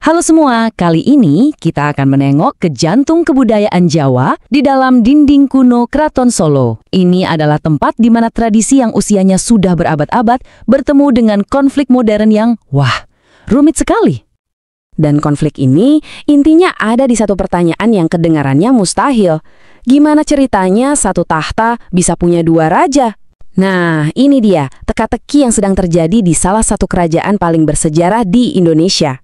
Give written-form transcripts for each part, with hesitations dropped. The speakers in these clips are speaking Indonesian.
Halo semua, kali ini kita akan menengok ke jantung kebudayaan Jawa di dalam dinding kuno Keraton Solo. Ini adalah tempat di mana tradisi yang usianya sudah berabad-abad bertemu dengan konflik modern yang, rumit sekali. Dan konflik ini intinya ada di satu pertanyaan yang kedengarannya mustahil. Gimana ceritanya satu tahta bisa punya dua raja? Nah, ini dia teka-teki yang sedang terjadi di salah satu kerajaan paling bersejarah di Indonesia.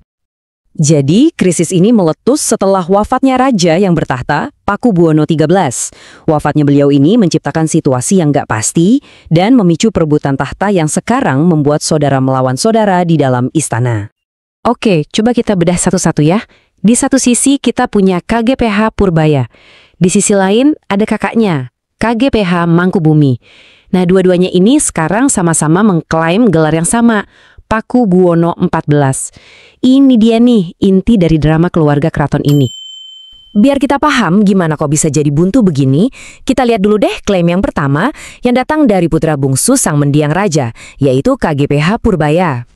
Jadi, krisis ini meletus setelah wafatnya raja yang bertahta, Pakubuwono XIII. Wafatnya beliau ini menciptakan situasi yang gak pasti dan memicu perebutan tahta yang sekarang membuat saudara melawan saudara di dalam istana. Oke, coba kita bedah satu-satu ya. Di satu sisi kita punya KGPH Purbaya. Di sisi lain ada kakaknya, KGPH Mangkubumi. Nah, dua-duanya ini sekarang sama-sama mengklaim gelar yang sama, Pakubuwono XIV. Ini dia nih inti dari drama keluarga keraton ini. Biar kita paham gimana kok bisa jadi buntu begini, kita lihat dulu deh klaim yang pertama yang datang dari putra bungsu sang mendiang raja, yaitu KGPH Purbaya.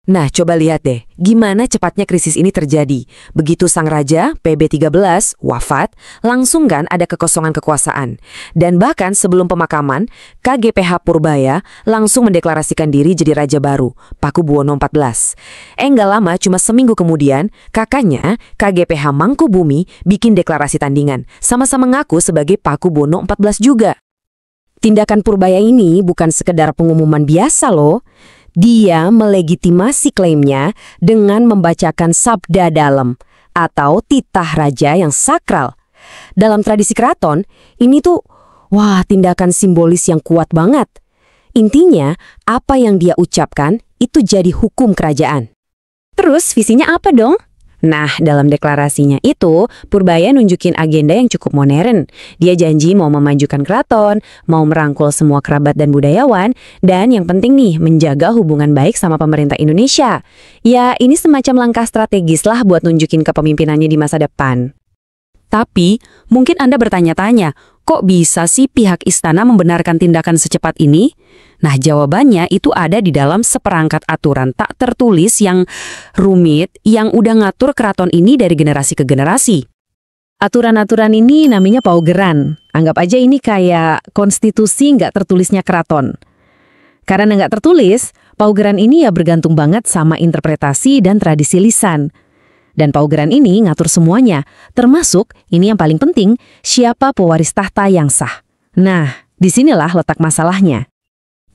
Nah, coba lihat deh, gimana cepatnya krisis ini terjadi. Begitu sang raja, PB13, wafat, langsung kan ada kekosongan kekuasaan. Dan bahkan sebelum pemakaman, KGPH Purbaya langsung mendeklarasikan diri jadi raja baru, Pakubuwono XIV. Nggak lama, cuma seminggu kemudian, kakaknya, KGPH Mangkubumi, bikin deklarasi tandingan, sama-sama ngaku sebagai Pakubuwono XIV juga. Tindakan Purbaya ini bukan sekedar pengumuman biasa loh. Dia melegitimasi klaimnya dengan membacakan sabda dalam atau titah raja yang sakral. Dalam tradisi keraton, ini tuh, tindakan simbolis yang kuat banget. Intinya, apa yang dia ucapkan itu jadi hukum kerajaan. Terus visinya apa dong? Nah, dalam deklarasinya itu, Purbaya nunjukin agenda yang cukup modern. Dia janji mau memajukan keraton, mau merangkul semua kerabat dan budayawan, dan yang penting nih, menjaga hubungan baik sama pemerintah Indonesia. Ya, ini semacam langkah strategis lah buat nunjukin kepemimpinannya di masa depan. Tapi, mungkin Anda bertanya-tanya, kok bisa sih pihak istana membenarkan tindakan secepat ini? Nah, jawabannya itu ada di dalam seperangkat aturan tak tertulis yang rumit yang udah ngatur keraton ini dari generasi ke generasi. Aturan-aturan ini namanya paugeran. Anggap aja ini kayak konstitusi nggak tertulisnya keraton. Karena nggak tertulis, paugeran ini ya bergantung banget sama interpretasi dan tradisi lisan. Dan paugeran ini ngatur semuanya, termasuk, ini yang paling penting, siapa pewaris tahta yang sah. Nah, disinilah letak masalahnya.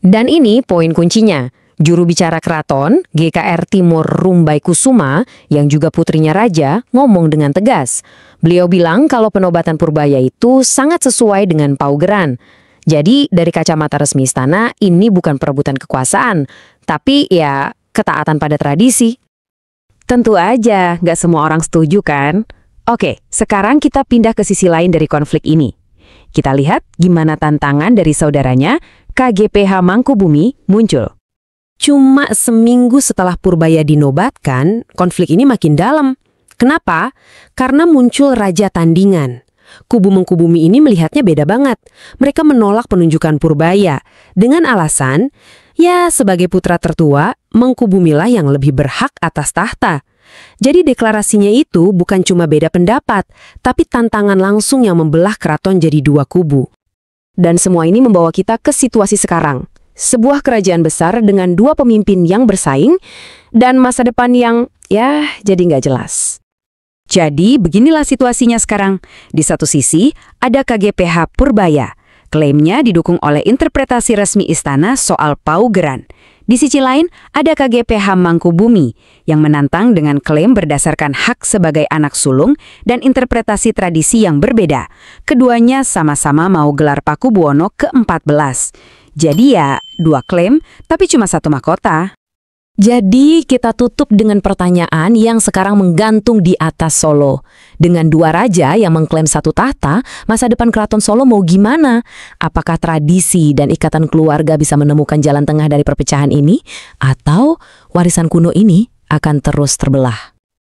Dan ini poin kuncinya. Juru bicara keraton, GKR Timur Rumbai Kusuma, yang juga putrinya raja, ngomong dengan tegas. Beliau bilang kalau penobatan Purbaya itu sangat sesuai dengan paugeran. Jadi, dari kacamata resmi istana, ini bukan perebutan kekuasaan, tapi ya ketaatan pada tradisi. Tentu aja, nggak semua orang setuju kan? Oke, sekarang kita pindah ke sisi lain dari konflik ini. Kita lihat gimana tantangan dari saudaranya, KGPH Mangkubumi, muncul. Cuma seminggu setelah Purbaya dinobatkan, konflik ini makin dalam. Kenapa? Karena muncul raja tandingan. Kubu Mangkubumi ini melihatnya beda banget. Mereka menolak penunjukan Purbaya dengan alasan, ya sebagai putra tertua, Mangkubumilah yang lebih berhak atas tahta. Jadi deklarasinya itu bukan cuma beda pendapat, tapi tantangan langsung yang membelah keraton jadi dua kubu. Dan semua ini membawa kita ke situasi sekarang. Sebuah kerajaan besar dengan dua pemimpin yang bersaing, dan masa depan yang, jadi nggak jelas. Jadi beginilah situasinya sekarang. Di satu sisi, ada KGPH Purbaya. Klaimnya didukung oleh interpretasi resmi istana soal paugeran. Di sisi lain, ada KGPH Mangkubumi yang menantang dengan klaim berdasarkan hak sebagai anak sulung dan interpretasi tradisi yang berbeda. Keduanya sama-sama mau gelar Pakubuwono ke-14. Jadi ya, dua klaim, tapi cuma satu mahkota. Jadi kita tutup dengan pertanyaan yang sekarang menggantung di atas Solo. Dengan dua raja yang mengklaim satu tahta, masa depan keraton Solo mau gimana? Apakah tradisi dan ikatan keluarga bisa menemukan jalan tengah dari perpecahan ini? Atau warisan kuno ini akan terus terbelah?